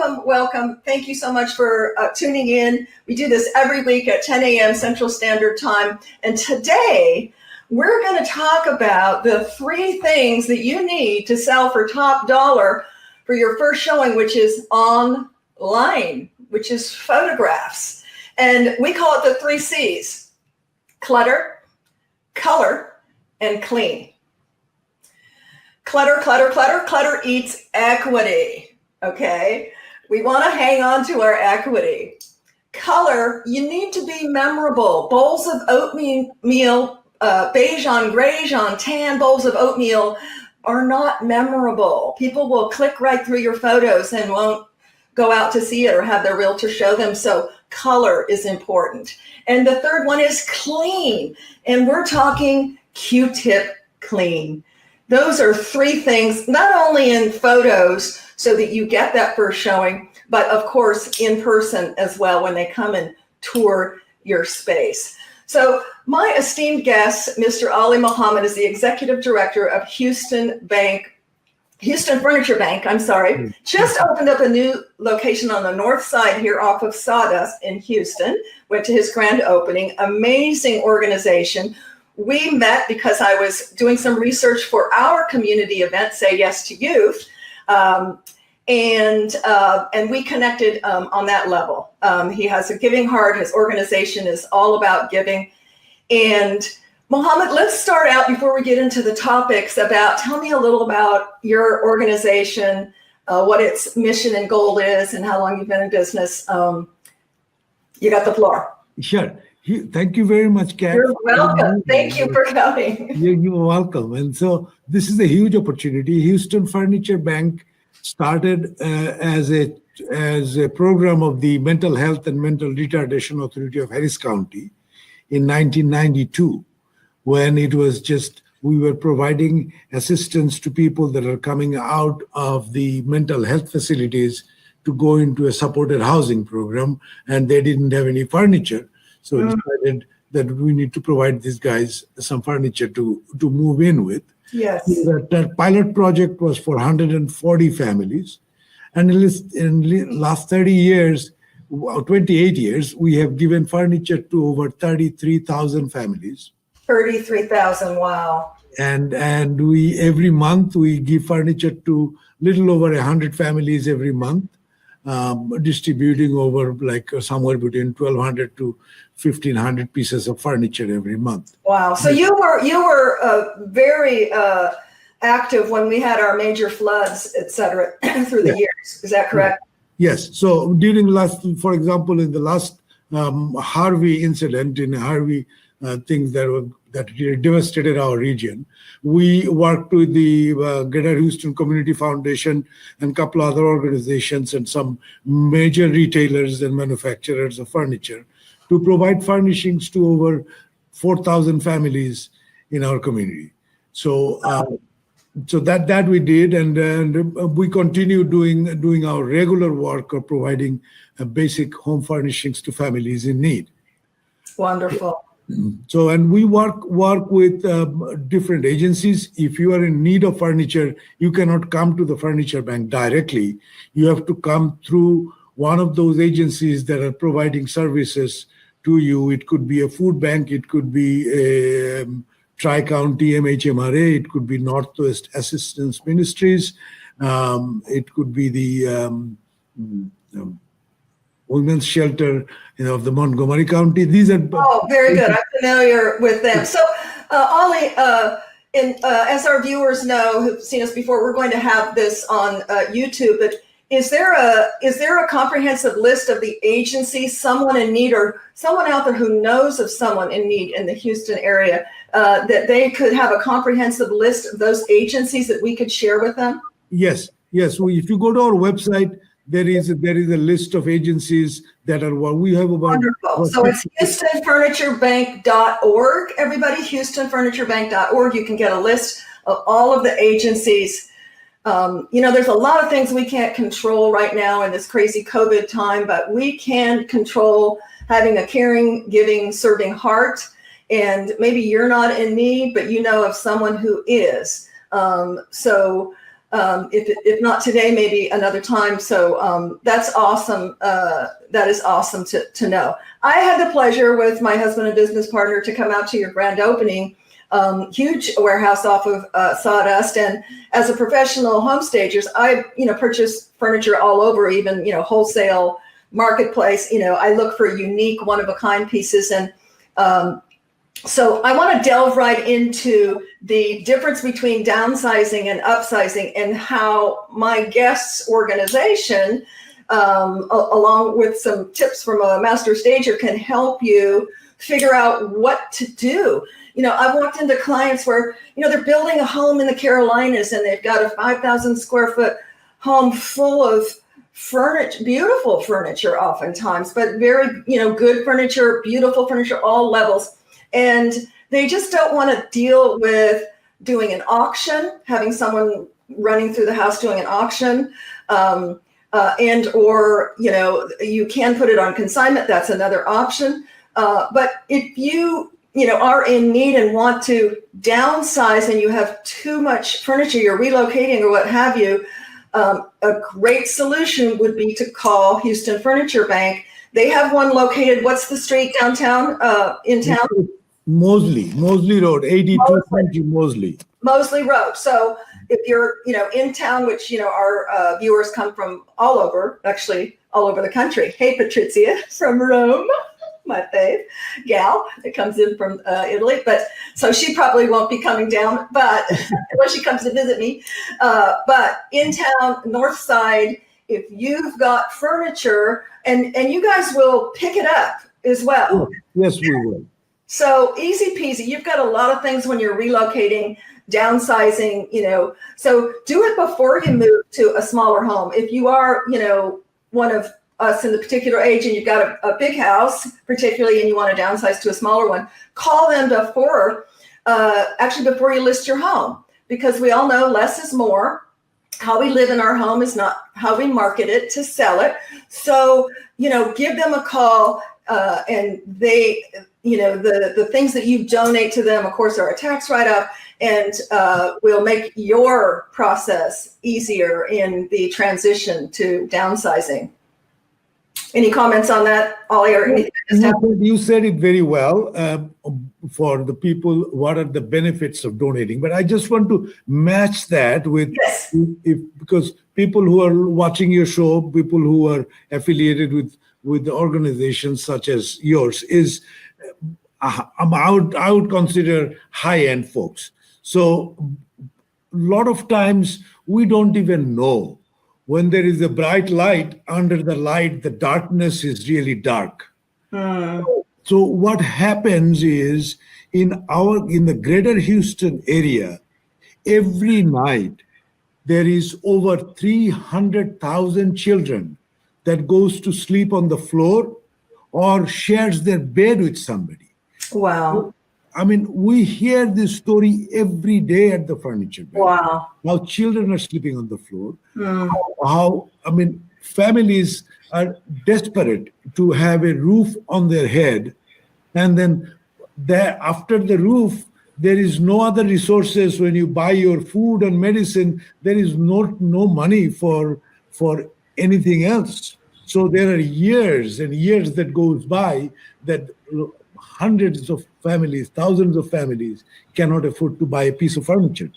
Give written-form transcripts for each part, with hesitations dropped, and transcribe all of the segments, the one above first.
welcome, welcome. Thank you so much for tuning in. We do this every week at 10 a.m. Central Standard Time. And today, we're going to talk about the 3 things that you need to sell for top dollar for your first showing, which is online, which is photographs. And we call it the 3 C's: clutter, color, and clean. Clutter, clutter, clutter. Clutter eats equity, okay? We want to hang on to our equity. Color, you need to be memorable. Bowls of oatmeal, beige on grayish on tan bowls of oatmeal are not memorable. People will click right through your photos and won't go out to see it or have their realtor show them. So color is important. And the third one is clean. And we're talking Q-tip clean. Those are 3 things, not only in photos so that you get that first showing, but of course in person as well when they come and tour your space. So my esteemed guest, Mr. Oli Mohammed, is the executive director of Houston Furniture Bank, just opened up a new location on the north side here off of Sawdust in Houston. Went to his grand opening. Amazing organization. We met because I was doing some research for our community event, Say Yes to Youth, and we connected on that level. He has a giving heart. His organization is all about giving. And Mohammed, let's start out before we get into the topics tell me a little about your organization, what its mission and goal is, and how long you've been in business. You got the floor. Sure. Thank you very much, Kat. You're welcome. Thank you for coming. You're welcome. And so this is a huge opportunity. Houston Furniture Bank started as a program of the Mental Health and Mental Retardation Authority of Harris County in 1992, when it was just, we were providing assistance to people that are coming out of the mental health facilities to go into a supported housing program, and they didn't have any furniture. So we decided that we need to provide these guys some furniture to move in with. Yes. That pilot project was for 140 families. And in last 30 years, 28 years, we have given furniture to over 33,000 families. 33,000, wow. And we every month we give furniture to little over 100 families every month, distributing over somewhere between 1,200 to 1,500 pieces of furniture every month. Wow. So you were very active when we had our major floods, et cetera, through the years. Is that correct? Yes. So during for example, in the last Harvey incident, things that really devastated our region, we worked with the Greater Houston Community Foundation and a couple other organizations and some major retailers and manufacturers of furniture to provide furnishings to over 4,000 families in our community. So that we did, and we continue doing our regular work of providing basic home furnishings to families in need. Wonderful. So, and we work with different agencies. If you are in need of furniture, you cannot come to the Furniture Bank directly. You have to come through one of those agencies that are providing services to you. It could be a food bank, it could be a Tri-County MHMRA, it could be Northwest Assistance Ministries, it could be the Women's Shelter of the Montgomery County. These are very good. I'm familiar with them. So, Oli, as our viewers know who've seen us before, we're going to have this on YouTube. But is there a comprehensive list of the agencies, someone in need, or someone out there who knows of someone in need in the Houston area, that they could have a comprehensive list of those agencies that we could share with them? Yes. Well, if you go to our website, there is a list of agencies that are what we have about. Wonderful. So it's HoustonFurnitureBank.org. Everybody, HoustonFurnitureBank.org. You can get a list of all of the agencies. There's a lot of things we can't control right now in this crazy COVID time, but we can control having a caring, giving, serving heart. And maybe you're not in need, but you know of someone who is. So If not today, maybe another time. So that's awesome. That is awesome to know. I had the pleasure with my husband and business partner to come out to your grand opening, huge warehouse off of Sawdust. And as a professional home stagers, I purchase furniture all over, even wholesale marketplace. I look for unique, one-of-a-kind pieces. And so I want to delve right into the difference between downsizing and upsizing, and how my guest's organization, along with some tips from a master stager, can help you figure out what to do. I've walked into clients where, they're building a home in the Carolinas, and they've got a 5,000 square foot home full of furniture, beautiful furniture oftentimes, but very, good furniture, beautiful furniture, all levels. And they just don't want to deal with doing an auction, having someone running through the house doing an auction, and or, you can put it on consignment. That's another option. But if you are in need and want to downsize and you have too much furniture, you're relocating or what have you, a great solution would be to call Houston Furniture Bank. They have one located, what's the street downtown, in town? Mosley Road, 8220 Mosley. Mosley Road. So if you're, in town, which, our viewers come from all over, actually all over the country. Hey, Patrizia from Rome, my fave gal that comes in from Italy. But so she probably won't be coming down, but when she comes to visit me. But in town, north side, if you've got furniture, and you guys will pick it up as well. Yes, we will. So easy peasy. You've got a lot of things when you're relocating, downsizing, so do it before you move to a smaller home. If you are, one of us in the particular age and you've got a big house, particularly, and you want to downsize to a smaller one, call them before you list your home, because we all know less is more. How we live in our home is not how we market it to sell it. So, give them a call, and they, the things that you donate to them, of course, are a tax write-off, and will make your process easier in the transition to downsizing. Any comments on that, Oli, or anything? You said it very well. For the people, what are the benefits of donating? But I just want to match that with, yes, because people who are watching your show, people who are affiliated with the organizations such as yours, is I would consider high-end folks. So a lot of times we don't even know. When there is a bright light, under the light, the darkness is really dark. So what happens is, in the greater Houston area, every night there is over 300,000 children that goes to sleep on the floor or shares their bed with somebody. Wow. I mean, we hear this story every day at the furniture bank. Wow. How children are sleeping on the floor. Families are desperate to have a roof on their head. And then after the roof, there is no other resources. When you buy your food and medicine, there is no money for anything else. So there are years and years that goes by that hundreds of families, thousands of families cannot afford to buy a piece of furniture.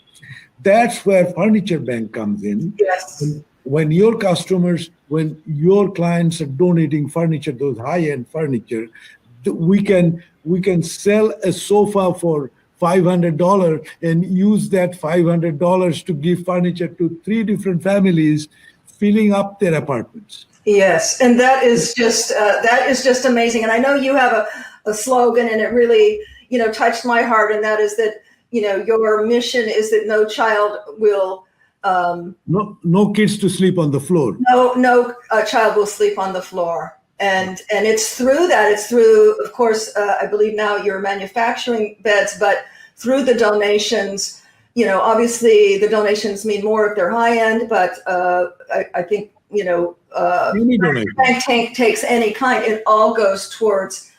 That's where Furniture Bank comes in. Yes. When your customers, when your clients are donating furniture, those high-end furniture, we can sell a sofa for $500 and use that $500 to give furniture to 3 different families, filling up their apartments. Yes, and that is just amazing. And I know you have a slogan, and it really, touched my heart, and that is that, your mission is that no child will no kids to sleep on the floor. No child will sleep on the floor. And it's through that. It's through, of course, I believe now you're manufacturing beds, but through the donations, obviously the donations mean more if they're high end, but I think, bank takes any kind, it all goes towards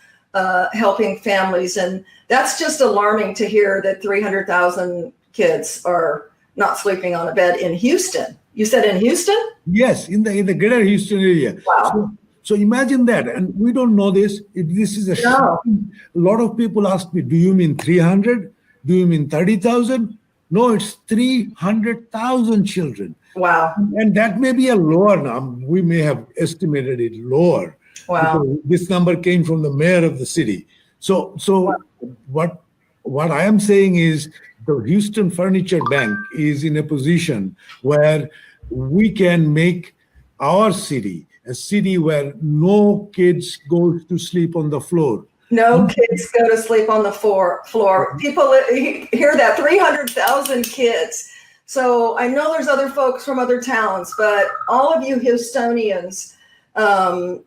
helping families. And that's just alarming to hear that 300,000 kids are not sleeping on a bed in Houston. You said in Houston? Yes, in the greater Houston area. Wow. So imagine that, and we don't know this. This is No. a lot of people ask me, do you mean 300? Do you mean 30,000? No, it's 300,000 children. Wow. And that may be a lower number. We may have estimated it lower. Wow. Because this number came from the mayor of the city. So what I am saying is the Houston Furniture Bank is in a position where we can make our city a city where no kids go to sleep on the floor. No kids go to sleep on the floor. People hear that 300,000 kids. So I know there's other folks from other towns, but all of you Houstonians,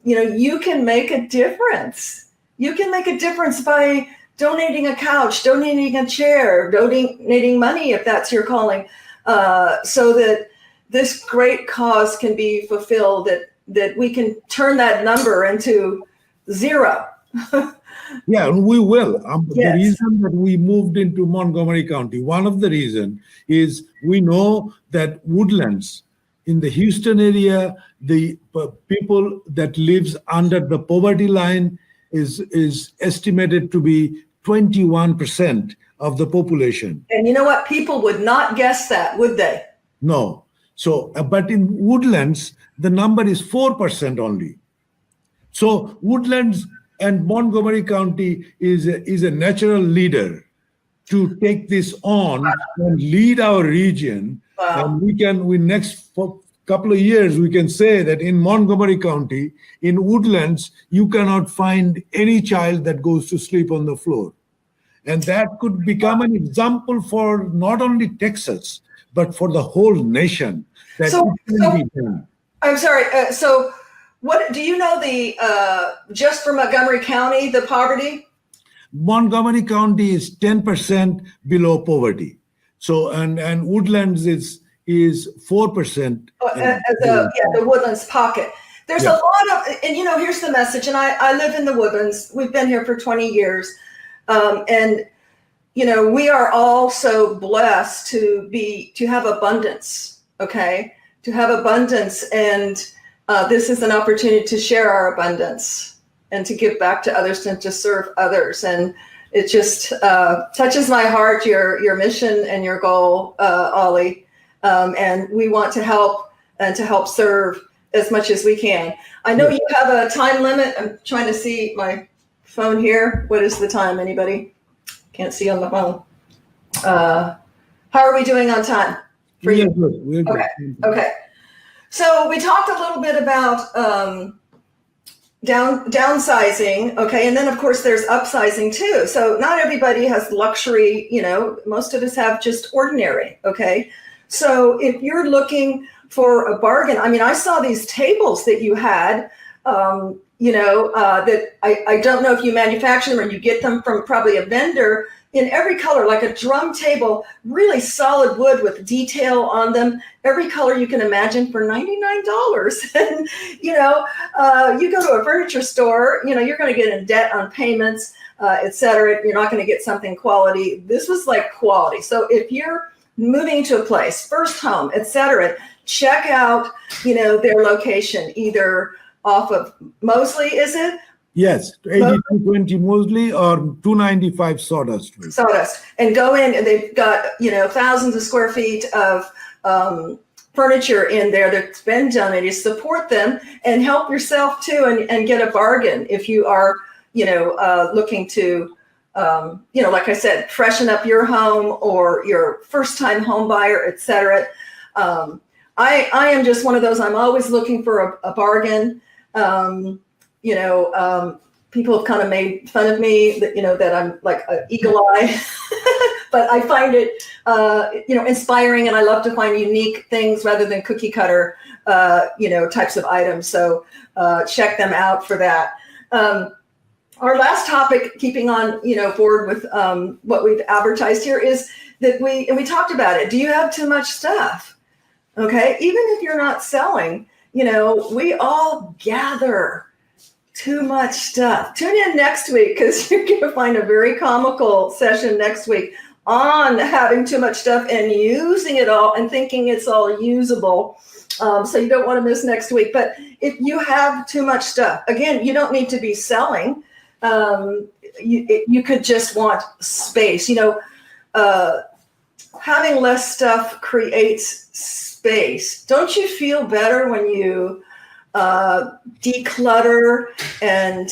you can make a difference. You can make a difference by donating a couch, donating a chair, donating money if that's your calling, so that this great cause can be fulfilled, that we can turn that number into zero. Yeah, we will. Yes. The reason that we moved into Montgomery County, one of the reasons is we know that Woodlands in the Houston area, the people that lives under the poverty line is estimated to be 21% of the population. And you know what? People would not guess that, would they? No. So, but in Woodlands, the number is 4% only. So Woodlands and Montgomery County is a natural leader to take this on and lead our region. Wow. And we next couple of years, we can say that in Montgomery County, in Woodlands, you cannot find any child that goes to sleep on the floor. And that could become an example for not only Texas, but for the whole nation. That it can be done. I'm sorry. So what do you know just for Montgomery County, the poverty? Montgomery County is 10% below poverty. So, and Woodlands is 4%. The Woodlands pocket. There's a lot of, and here's the message. And I live in the Woodlands. We've been here for 20 years. And we are all so blessed to have abundance, okay? To have abundance. And this is an opportunity to share our abundance and to give back to others and to serve others. And it just touches my heart, your mission and your goal, Oli. And we want to help and to help serve as much as we can. I know you have a time limit. I'm trying to see my phone here. What is the time? Anybody? Can't see on the phone. How are we doing on time? For you? We're good. Okay. So we talked a little bit about downsizing, okay, and then of course there's upsizing too. So not everybody has luxury, most of us have just ordinary, okay. So if you're looking for a bargain, I saw these tables that you had, that I don't know if you manufacture them or you get them from probably a vendor in every color, like a drum table, really solid wood with detail on them, every color you can imagine for $99. And, you go to a furniture store, you're going to get in debt on payments, et cetera. You're not going to get something quality. This was like quality. So if you're moving to a place, first home, et cetera, check out, their location, either off of Mosley, is it? Yes, 8220 Mosley or 295 Sawdust. Sawdust. And go in, and they've got, thousands of square feet of furniture in there that's been donated. Support them and help yourself too, and get a bargain if you are, looking to, like I said, freshen up your home or your first time home buyer, et cetera. I am just one of those, I'm always looking for a bargain. People have kind of made fun of me that I'm like an eagle eye, but I find it, inspiring, and I love to find unique things rather than cookie cutter, types of items. So check them out for that. Our last topic, keeping on, board with what we've advertised here, is that we talked about it. Do you have too much stuff? Okay, even if you're not selling, we all gather too much stuff. Tune in next week because you're going to find a very comical session next week on having too much stuff and using it all and thinking it's all usable. So you don't want to miss next week. But if you have too much stuff, again, you don't need to be selling. You could just want space. Having less stuff creates space. Don't you feel better when you declutter and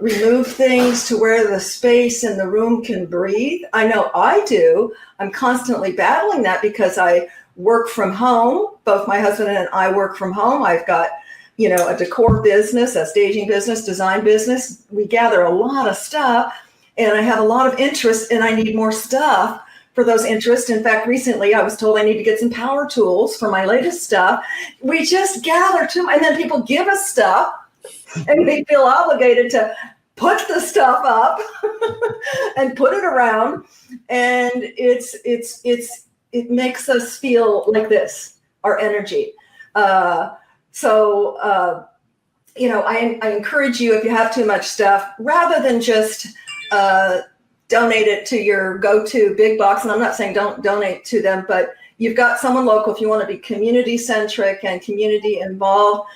remove things to where the space in the room can breathe? I know I do. I'm constantly battling that because I work from home. Both my husband and I work from home. I've got, a decor business, a staging business, design business. We gather a lot of stuff, and I have a lot of interest, and I need more stuff for those interests. In fact, recently I was told I need to get some power tools for my latest stuff. We just gather too much, and then people give us stuff, and we feel obligated to put the stuff up and put it around, and it makes us feel like this, our energy. I encourage you, if you have too much stuff, rather than just donate it to your go-to big box, and I'm not saying don't donate to them, but you've got someone local. If you want to be community-centric and community involved,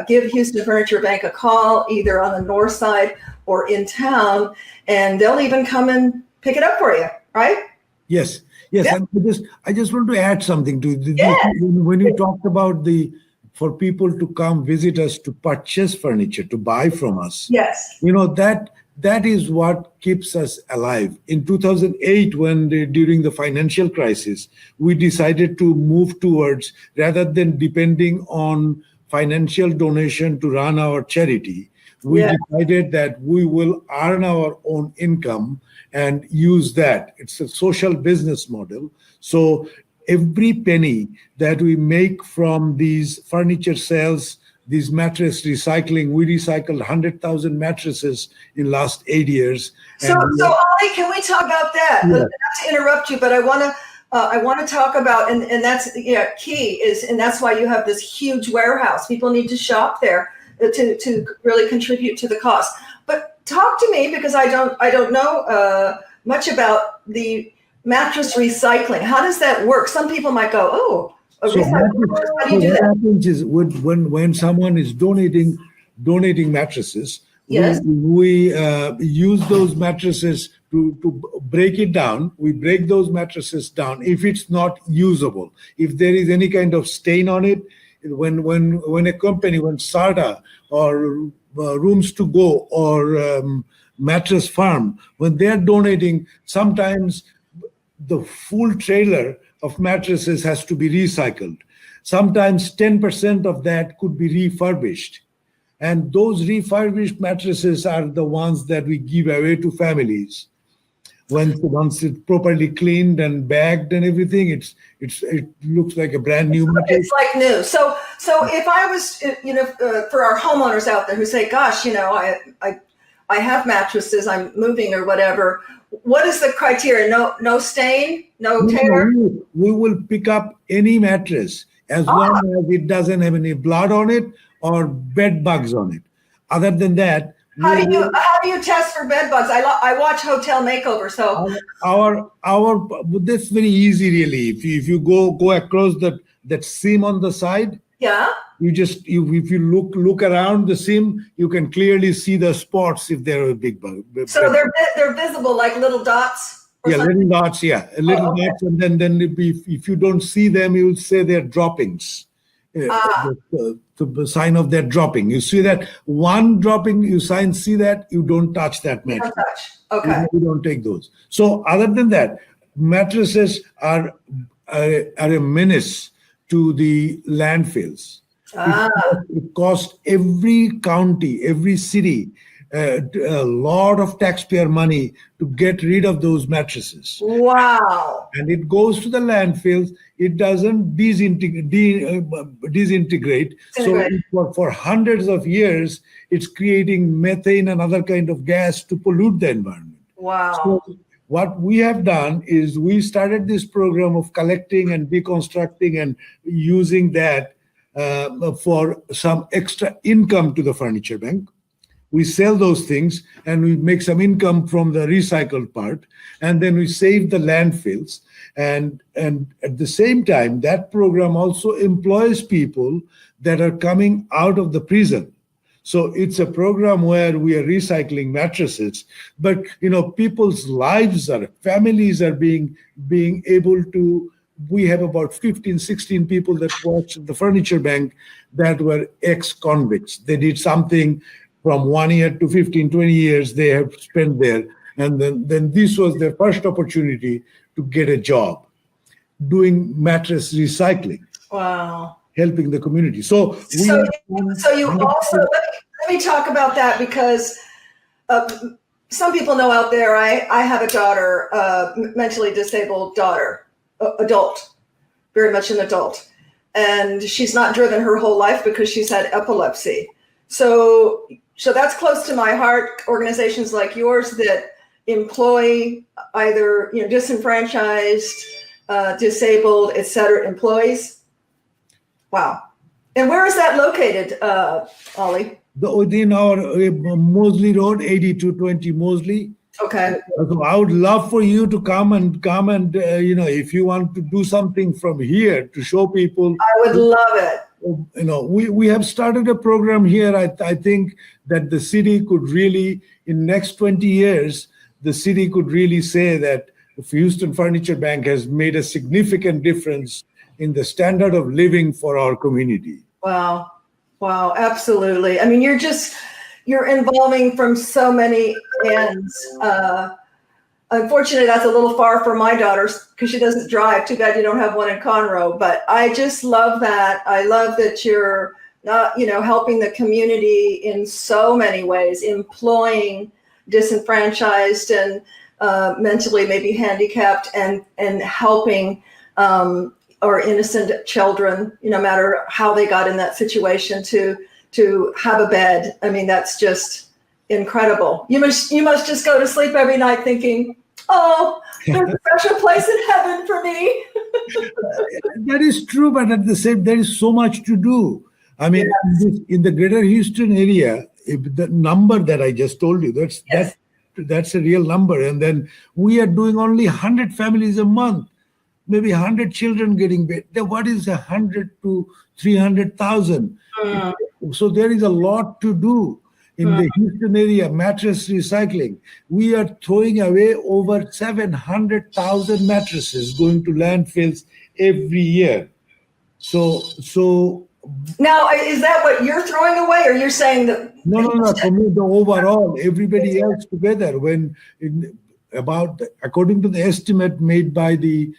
give Houston Furniture Bank a call, either on the north side or in town, and they'll even come and pick it up for you, right? Yes. Yeah. And I just want to add something to this. Yes. When you talked about for people to come visit us to purchase furniture, to buy from us. Yes. That is what keeps us alive. In 2008, during the financial crisis, we decided to move towards, rather than depending on financial donation to run our charity, we decided that we will earn our own income and use that. It's a social business model. So every penny that we make from these furniture sales, these mattress recycling, we recycled 100,000 mattresses in last 8 years. So Oli, can we talk about that? Yeah. Not to interrupt you, but I want to talk about, and that's key is, and that's why you have this huge warehouse. People need to shop there to really contribute to the cost. But talk to me, because I don't know much about the mattress recycling. How does that work? Some people might go, "Oh, how do you do that?" What happens is when someone is donating mattresses, yes, we use those mattresses to break it down. We break those mattresses down if it's not usable. If there is any kind of stain on it, when a company, when SARDA or Rooms to Go or Mattress Farm, when they're donating, sometimes the full trailer of mattresses has to be recycled. Sometimes 10% of that could be refurbished. And those refurbished mattresses are the ones that we give away to families. Once it's properly cleaned and bagged and everything, it looks like a brand new mattress. It's like new. So if I was, for our homeowners out there who say, "Gosh, I have mattresses, I'm moving or whatever," what is the criteria? No stain, no tear? We will pick up any mattress as long as it doesn't have any blood on it or bed bugs on it. Other than that, how do you test for bed bugs? I watch Hotel Makeover, so that's very easy, really. If you go across that seam on the side, if you look around the seam, you can clearly see the spots if there are big bugs. So they're visible like little dots. Little dots. Little dots, and then if you don't see them, you'll say they're droppings. The sign of their dropping. You see that one dropping, you see that, you don't touch that mattress. Don't touch. Okay. You don't take those. So other than that, mattresses are a menace to the landfills. It costs every county, every city, a lot of taxpayer money to get rid of those mattresses. Wow. And it goes to the landfills. It doesn't disintegrate. So for hundreds of years, it's creating methane and other kind of gas to pollute the environment. Wow. So what we have done is we started this program of collecting and deconstructing and using that for some extra income to the Furniture Bank. We sell those things and we make some income from the recycled part, and then we save the landfills. And at the same time, that program also employs people that are coming out of the prison. So it's a program where we are recycling mattresses, but people's lives families are being able to. We have about 15, 16 people that worked at the furniture bank that were ex-convicts. They did something from 1 year to 15, 20 years they have spent there. And then this was their first opportunity to get a job doing mattress recycling. Wow. Helping the community. So you also, let me talk about that, because some people know out there, I have a daughter, mentally disabled daughter, adult, very much an adult. And she's not driven her whole life because she's had epilepsy. So that's close to my heart, organizations like yours that employ either disenfranchised, disabled, et cetera, employees. Wow. And where is that located, Oli? Within our Mosley Road, 8220 Mosley. Okay. So I would love for you to come and if you want to do something from here to show people. I would love it. We have started a program here. I think that the city could really, in next 20 years, the city could really say that Houston Furniture Bank has made a significant difference in the standard of living for our community. Wow, absolutely. I mean, you're involving from so many ends. Unfortunately, that's a little far for my daughters because she doesn't drive. Too bad you don't have one in Conroe. But I just love that. I love that you're not, helping the community in so many ways, employing disenfranchised and mentally maybe handicapped, and helping or innocent children, no matter how they got in that situation, to have a bed. I mean, that's just incredible. You must just go to sleep every night thinking, oh, there's a special place in heaven for me. That is true, but at the same, there is so much to do. I mean, yes. In the greater Houston area, if the number that I just told you, that's a real number. And then we are doing only 100 families a month. Maybe 100 children getting bed. What is 100 to 300,000? So there is a lot to do in the Houston area. Mattress recycling. We are throwing away over 700,000 mattresses going to landfills every year. So now, is that what you're throwing away, or you're saying that? No. For me, the overall, everybody else together. According to the estimate made by the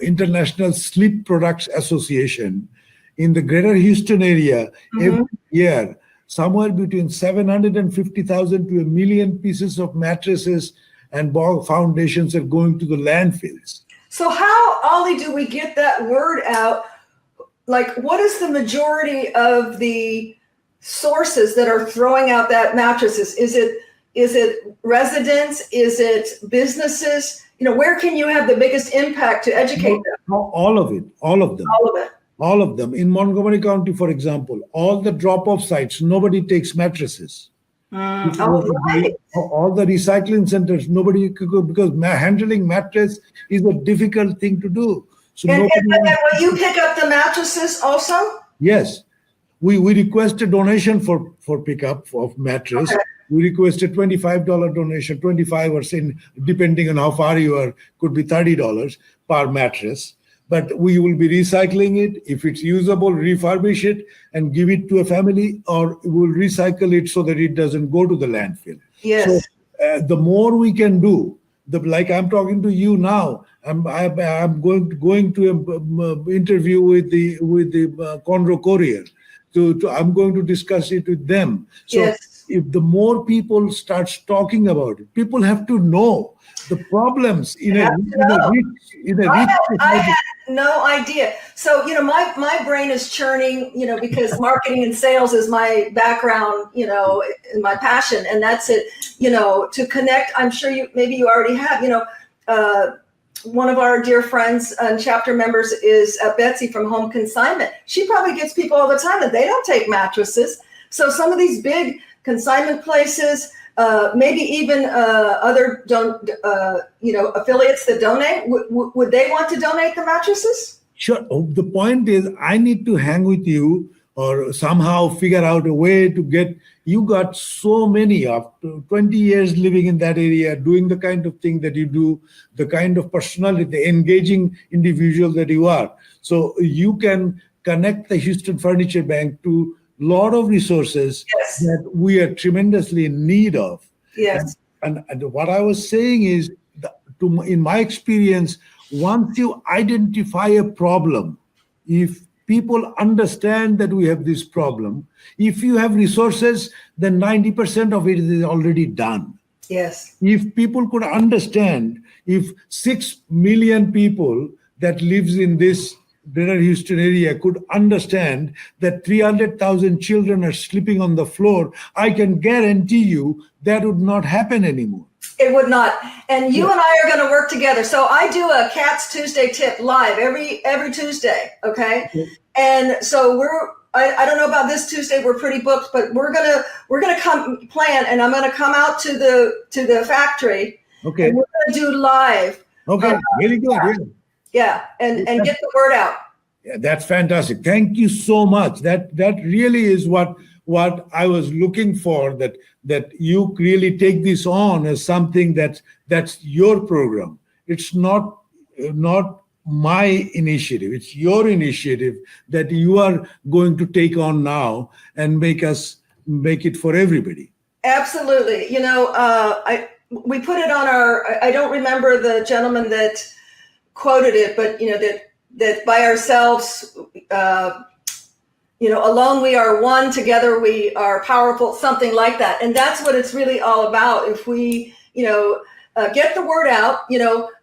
International Sleep Products Association, in the greater Houston area, every year, somewhere between 750,000 to 1 million pieces of mattresses and foundations are going to the landfills. So how, Oli, do we get that word out? Like, what is the majority of the sources that are throwing out that mattresses? Is it residents? Is it businesses? Where can you have the biggest impact to educate them? All of them. In Montgomery County, for example, all the drop-off sites, nobody takes mattresses. All the recycling centers, nobody could go, because handling mattress is a difficult thing to do. So and will you pick up the mattresses also? Yes. We request a donation for pickup of mattress. Okay. We request a $25 donation, 25 or depending on how far you are, could be $30 per mattress. But we will be recycling it. If it's usable, refurbish it and give it to a family, or we'll recycle it so that it doesn't go to the landfill. Yes. So the more we can do, like I'm talking to you now, I'm going to an interview with the Conroe Courier. I'm going to discuss it with them. So yes. If the more people start talking about it, people have to know the problems in a rich I had no idea. So, my brain is churning, because marketing and sales is my background, and my passion, and that's it, to connect. I'm sure maybe you already have, one of our dear friends and chapter members is Betsy from Home Consignment. She probably gets people all the time that they don't take mattresses. So some of these big consignment places, maybe even other affiliates that donate? Would they want to donate the mattresses? Sure. Oh, the point is, I need to hang with you or somehow figure out a way to get. You got so many of 20 years living in that area, doing the kind of thing that you do, the kind of personality, the engaging individual that you are. So you can connect the Houston Furniture Bank to a lot of resources Yes. that we are tremendously in need of. Yes. And what I was saying is, in my experience, once you identify a problem, if people understand that we have this problem, if you have resources, then 90% of it is already done. Yes. If people could understand, if 6 million people that lives in this Greater Houston area could understand that 300,000 children are sleeping on the floor, I can guarantee you that would not happen anymore. It would not. And you and I are going to work together. So I do a Cats Tuesday tip live every Tuesday. Okay. And so I don't know about this Tuesday. We're pretty booked, but we're gonna come plan, and I'm gonna come out to the factory. Okay. And we're gonna do live. Okay. Really good. Yeah. And get the word out. Yeah, that's fantastic. Thank you so much. That really is what I was looking for, that you really take this on as something that's your program. It's not my initiative. It's your initiative that you are going to take on now and make it for everybody. Absolutely. We put it on I don't remember the gentleman that quoted it, but that by ourselves, alone we are one, together we are powerful, something like that. And that's what it's really all about. If we, get the word out,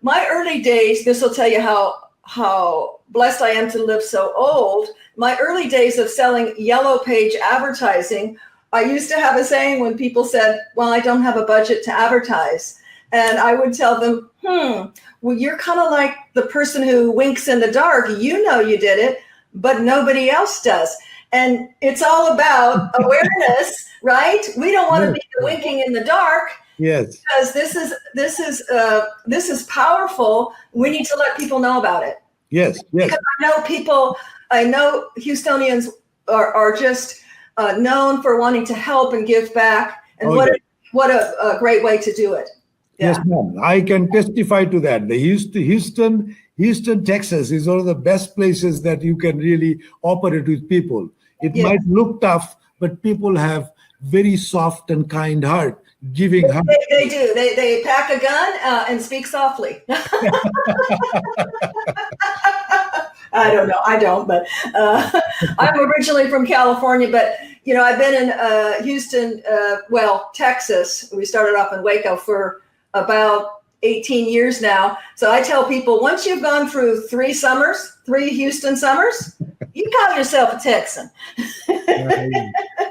my early days, this will tell you how blessed I am to live so old. My early days of selling yellow page advertising, I used to have a saying when people said, well, I don't have a budget to advertise. And I would tell them, well, you're kind of like the person who winks in the dark. You know you did it, but nobody else does. And it's all about awareness, right? We don't want to be the winking in the dark. Yes. Because this is powerful. We need to let people know about it. Yes. Because I know Houstonians are just known for wanting to help and give back. And what a great way to do it. Yeah. Yes, ma'am. I can testify to that. The Houston, Texas is one of the best places that you can really operate with people. It might look tough, but people have very soft and kind heart, giving heart. They do. They pack a gun and speak softly. I don't know. I don't, but I'm originally from California, but I've been in Houston, Texas. We started off in Waco for about 18 years now. So I tell people, once you've gone through 3 Houston summers, you call yourself a Texan.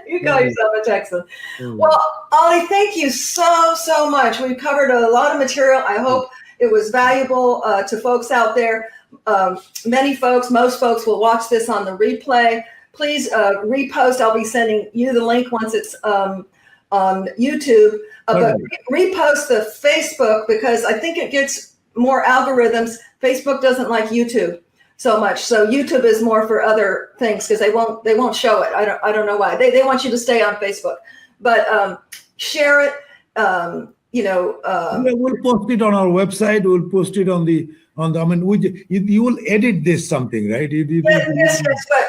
You call yourself a Texan. Well, Oli, thank you so much. We've covered a lot of material. I hope it was valuable to folks out there. Most folks will watch this on the replay. Please repost. I'll be sending you the link once it's on YouTube. But repost the Facebook, because I think it gets more algorithms. Facebook doesn't like YouTube so much. So YouTube is more for other things, because they won't show it. I don't know why. They want you to stay on Facebook. But share it. We'll post it on our website. We'll post it on the. You will edit this something, right?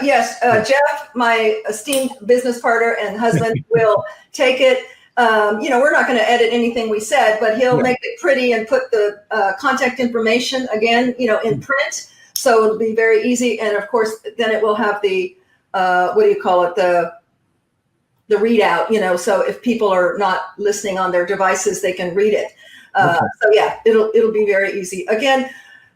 Yes. Jeff, my esteemed business partner and husband, will take it. We're not going to edit anything we said, but he'll make it pretty and put the contact information again, in print. So it'll be very easy. And of course, then it will have the, the readout, so if people are not listening on their devices, they can read it. It'll be very easy. Again,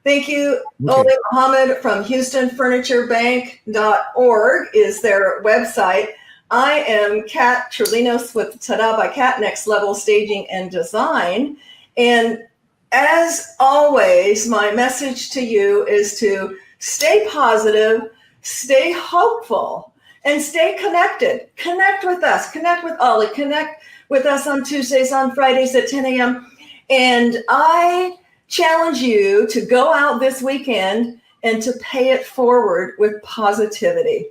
thank you. Oli Mohammed from HoustonFurnitureBank.org is their website. I am Kat Trelinos with Tada by Kat, Next Level Staging and Design. And as always, my message to you is to stay positive, stay hopeful, and stay connected. Connect with us. Connect with Oli. Connect with us on Tuesdays, on Fridays at 10 a.m. And I challenge you to go out this weekend and to pay it forward with positivity.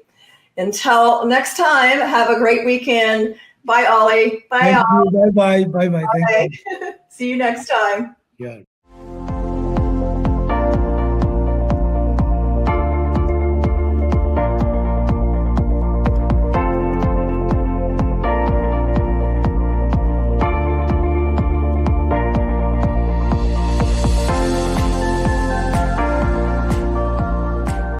Until next time, have a great weekend. Bye, Oli. Bye, Thank all. you. Bye bye. Bye bye. Thank you. See you next time. Yeah.